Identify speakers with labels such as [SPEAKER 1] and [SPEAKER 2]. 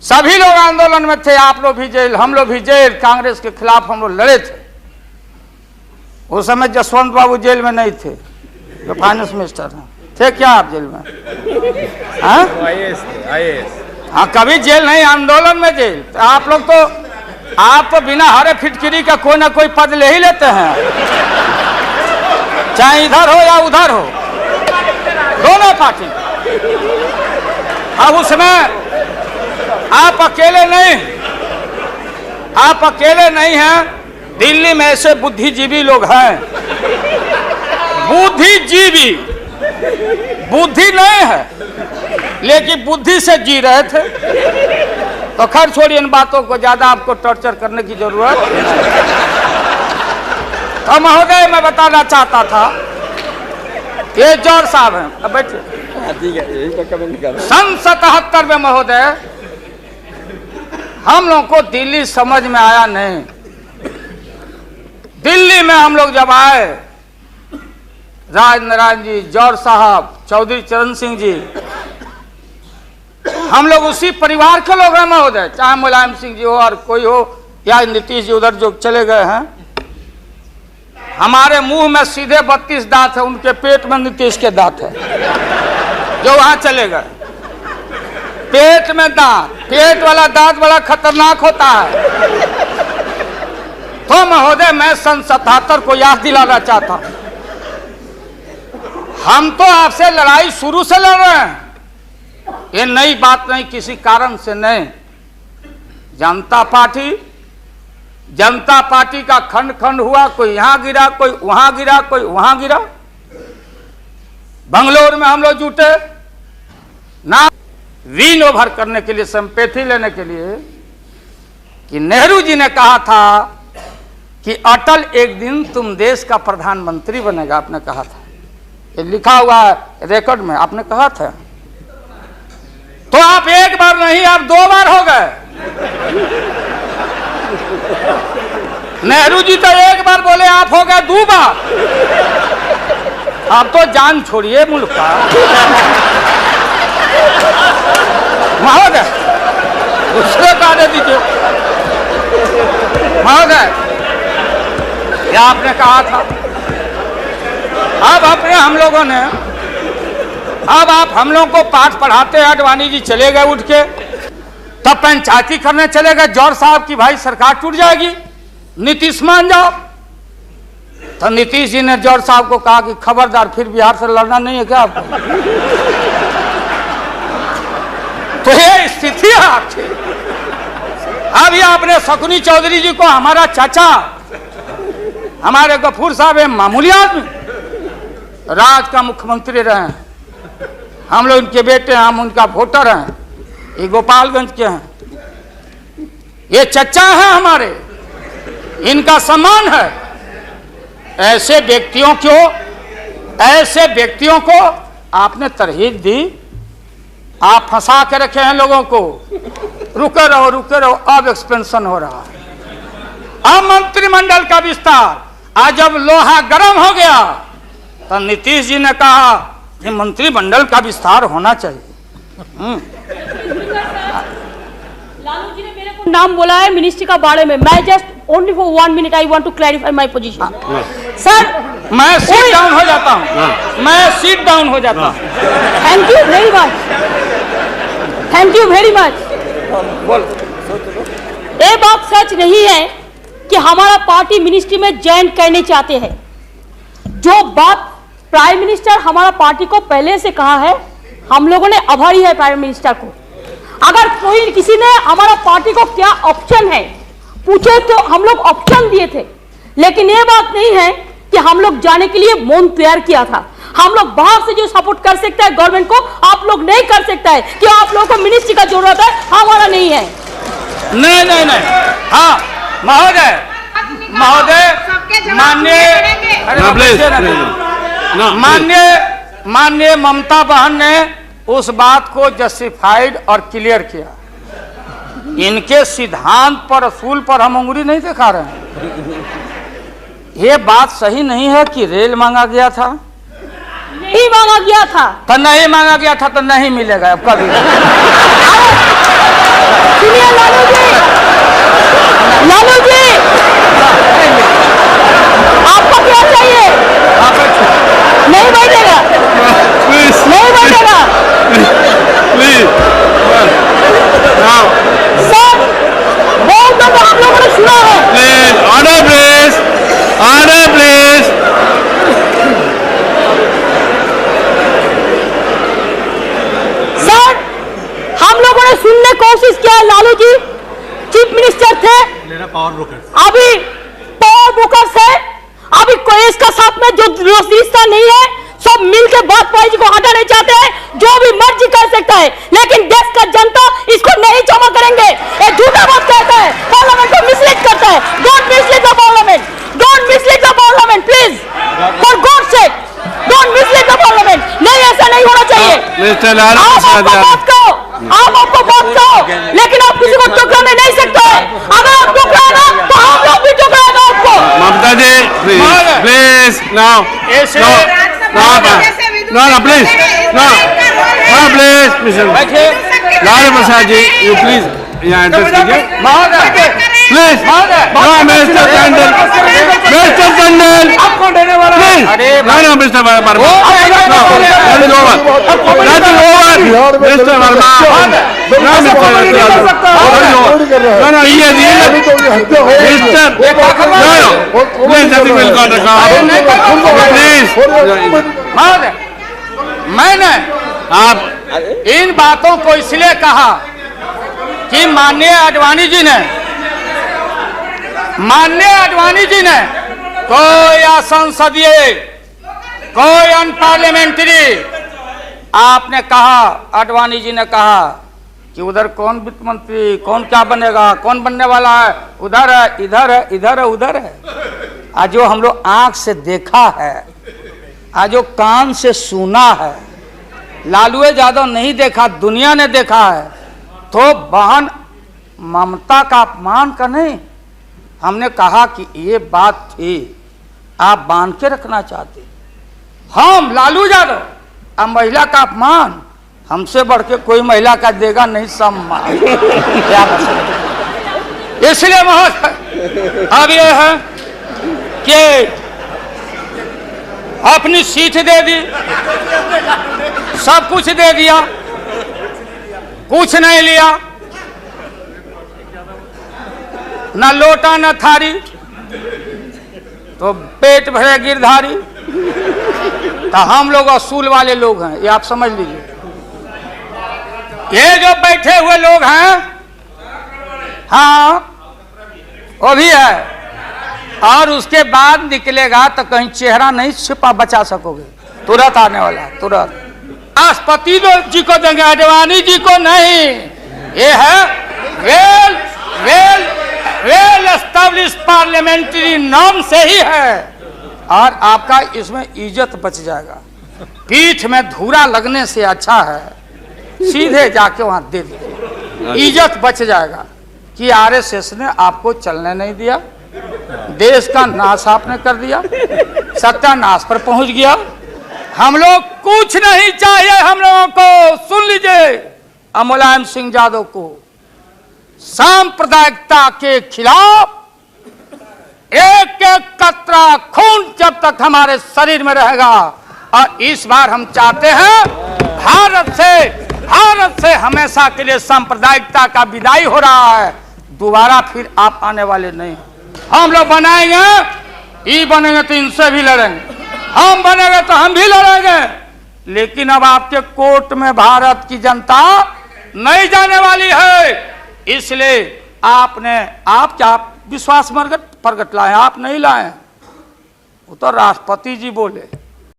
[SPEAKER 1] सभी लोग आंदोलन में थे, आप लोग भी जेल, हम लोग भी जेल, कांग्रेस के खिलाफ हम लोग लड़े थे। उस समय जसवंत बाबू जेल में नहीं थे, जो फाइनेंस मिनिस्टर हैं। थे क्या आप जेल में? हाँ, कभी जेल नहीं, आंदोलन में जेल। तो आप लोग तो बिना हरे फिटकिरी का कोई ना कोई पद ले ही लेते हैं, चाहे इधर हो या उधर हो, दोनों पार्टी। अब उसमें आप अकेले नहीं हैं। दिल्ली में ऐसे बुद्धिजीवी लोग हैं, बुद्धिजीवी, बुद्धि नहीं है लेकिन बुद्धि से जी रहे थे। तो खैर छोड़िए इन बातों को, ज्यादा आपको टॉर्चर करने की जरूरत नहीं। तो महोदय, मैं बताना चाहता था, ये जौहर साहब हैं, अब बैठिए। सन 77 में महोदय हम लोग को दिल्ली समझ में आया नहीं। दिल्ली में हम लोग जब आए, राज नारायण जी, जौहर साहब, चौधरी चरण सिंह जी, हम लोग उसी परिवार के लोग हैं महोदय, चाहे मुलायम सिंह जी हो और कोई हो, या नीतीश जी उधर जो चले गए हैं। हमारे मुंह में सीधे 32 दांत है, उनके पेट में नीतीश के दांत है, जो वहां चले गए। पेट में दांत, पेट वाला दांत बड़ा खतरनाक होता है। तो महोदय, मैं सन 77 को याद दिलाना चाहता हूं, हम तो आपसे लड़ाई शुरू से लड़ रहे हैं, ये नई बात नहीं, किसी कारण से नहीं। जनता पार्टी का खंड खंड हुआ, कोई यहां गिरा, कोई वहां गिरा, कोई वहां गिरा। बंगलोर में हम लोग जुटे ना विन ओवर करने के लिए, संपैथी लेने के लिए, कि नेहरू जी ने कहा था कि अटल एक दिन तुम देश का प्रधानमंत्री बनेगा, आपने कहा था, ये लिखा हुआ है रिकॉर्ड में, आपने कहा था। तो आप एक बार नहीं, आप 2 बार हो गए। नेहरू जी तो एक बार बोले, आप हो गए 2 बार। आप तो जान छोड़िए मुल्क का। महोदय, उसको काटे दीजिए। महोदय, क्या आपने कहा था? अब अपने हम लोगों ने, अब आप हम लोग को पाठ पढ़ाते हैं, अडवाणी जी चले गए उठ के, तब पंचायती करने चले गए जौहर साहब की भाई सरकार टूट जाएगी, नीतीश मान जाओ। तो नीतीश जी ने जौहर साहब को कहा कि खबरदार, फिर बिहार से लड़ना नहीं है क्या आपको? तो ये स्थिति है आपकी। अब ये आपने शकुनी चौधरी जी को, हमारा चाचा, हमारे गफूर साहब है मामूली आदमी, राज्य का मुख्यमंत्री रहे हैं, हम लोग उनके बेटे हैं, हम उनका वोटर हैं, ये गोपालगंज के हैं, ये चचा हैं हमारे, इनका सम्मान है। ऐसे व्यक्तियों को आपने तरहीब दी, आप फंसा के रखे हैं लोगों को। रुके रहो, अब एक्सपेंशन हो रहा है, अब मंत्रिमंडल का विस्तार। आज जब लोहा गर्म हो गया तो नीतीश जी ने कहा कि मंत्रिमंडल का विस्तार होना चाहिए।
[SPEAKER 2] लालू जी ने मेरे को नाम बोला है मिनिस्ट्री का बारे में। मैं just only for 1 minute I want to clarify my position. Sir,
[SPEAKER 1] मैं सीट डाउन हो जाता हूँ,
[SPEAKER 2] थैंक यू वेरी मच। ये बात सच नहीं है कि हमारा पार्टी मिनिस्ट्री में ज्वाइन करने चाहते हैं। जो बात प्राइम मिनिस्टर हमारा पार्टी को पहले से कहा है, हम लोगों ने आभारी है प्राइम मिनिस्टर को। अगर कोई किसी ने हमारा पार्टी को क्या ऑप्शन है पूछे तो हम लोग ऑप्शन दिए थे, लेकिन ये बात नहीं है कि हम लोग जाने के लिए मन तैयार किया था। हम लोग बाहर से जो सपोर्ट कर सकता है गवर्नमेंट को, आप लोग नहीं कर सकता है कि आप लोगों को मिनिस्ट्री का जरूरत है, हमारा नहीं है।
[SPEAKER 1] नहीं। हाँ महोदय, माननीय ममता बहन ने उस बात को जस्टिफाइड और क्लियर किया। इनके सिद्धांत पर, असूल पर हम उंगली नहीं दिखा रहे हैं। ये बात सही नहीं है कि रेल मांगा गया था,
[SPEAKER 2] नहीं मांगा गया था
[SPEAKER 1] तो नहीं मांगा गया था तो नहीं मिलेगा अब कभी।
[SPEAKER 2] सुनने की कोशिश किया। लालू जी चीफ मिनिस्टर थे, अभी पावर ब्रोकर्स है, अभी कोई इसका साथ में जो रिश्ता नहीं है, सब मिलकर बात जी को हटाना चाहते हैं। जो भी मर्जी कर सकता है, लेकिन देश का जनता इसको नहीं क्षमा करेंगे। ये झूठा बात कहता है, पार्लियामेंट को मिसलीड करता है। Don't mislead the parliament, don't mislead the parliament please, for God sake, don't mislead the parliament. नहीं, ऐसा नहीं होना चाहिए। आप आपको बात कहो, लेकिन आप किसी को टुकराने नहीं सकते। अगर आप टुकराना तो हम लोग भी टुकराएगा आपको।
[SPEAKER 3] Mamata ji please now please Lalu Prasad ji you please यहाँ एड्रेस कीजिए please. Mister Tandon, mister Tandon please. no mister Verma, mister Verma,
[SPEAKER 1] मैंने
[SPEAKER 3] आप
[SPEAKER 1] इन बातों को इसलिए कहा कि माननीय आडवाणी जी ने कोई असंसदीय, कोई अनपार्लियामेंट्री, आपने कहा, आडवाणी जी ने कहा कि उधर कौन वित्त मंत्री, कौन क्या बनेगा, कौन बनने वाला है, उधर है, इधर है, इधर है, उधर है। आज जो हम लोग आंख से देखा है, आज जो कान से सुना है, लालू यादव नहीं देखा, दुनिया ने देखा है, तो बहन ममता का अपमान का नहीं। हमने कहा कि ये बात थी, आप बांध के रखना चाहते, हम लालू यादव, अब महिला का अपमान हमसे बढ़ के कोई महिला का देगा नहीं सम्मान। इसलिए महोदय अब ये है कि अपनी सीट दे दी, सब कुछ दे दिया, कुछ नहीं लिया, न लोटा न थारी, तो पेट भरे गिरधारी। तो हम लोग असूल वाले लोग हैं, ये आप समझ लीजिए। ये जो बैठे हुए लोग हैं, हाँ वो भी है, और उसके बाद निकलेगा तो कहीं चेहरा नहीं छिपा बचा सकोगे, तुरंत आने वाला है, तुरंत। राष्ट्रपति जी को देंगे, आडवाणी जी को नहीं। ये है well well well established parliamentary norm से ही है, और आपका इसमें इज्जत बच जाएगा। पीठ में धूरा लगने से अच्छा है सीधे जाके वहां दे दीजिए, इज्जत बच जाएगा। कि आरएसएस ने आपको चलने नहीं दिया, देश का नाश आपने कर दिया, सत्यानाश पर पहुंच गया। हम लोग कुछ नहीं चाहिए, हम लोगों को सुन लीजिए, मुलायम सिंह यादव को सांप्रदायिकता के खिलाफ एक एक कतरा खून जब तक हमारे शरीर में रहेगा, और इस बार हम चाहते हैं भारत से हमेशा के लिए सांप्रदायिकता का विदाई हो रहा है, दोबारा फिर आप आने वाले नहीं। हम लोग बनाएंगे, ये बनेंगे तो इनसे भी लड़ेंगे, हम बनेंगे तो हम भी लड़ेंगे, लेकिन अब आपके कोर्ट में भारत की जनता नहीं जाने वाली है। इसलिए आप क्या विश्वास प्रगट लाए, आप नहीं लाए, वो तो राष्ट्रपति जी बोले।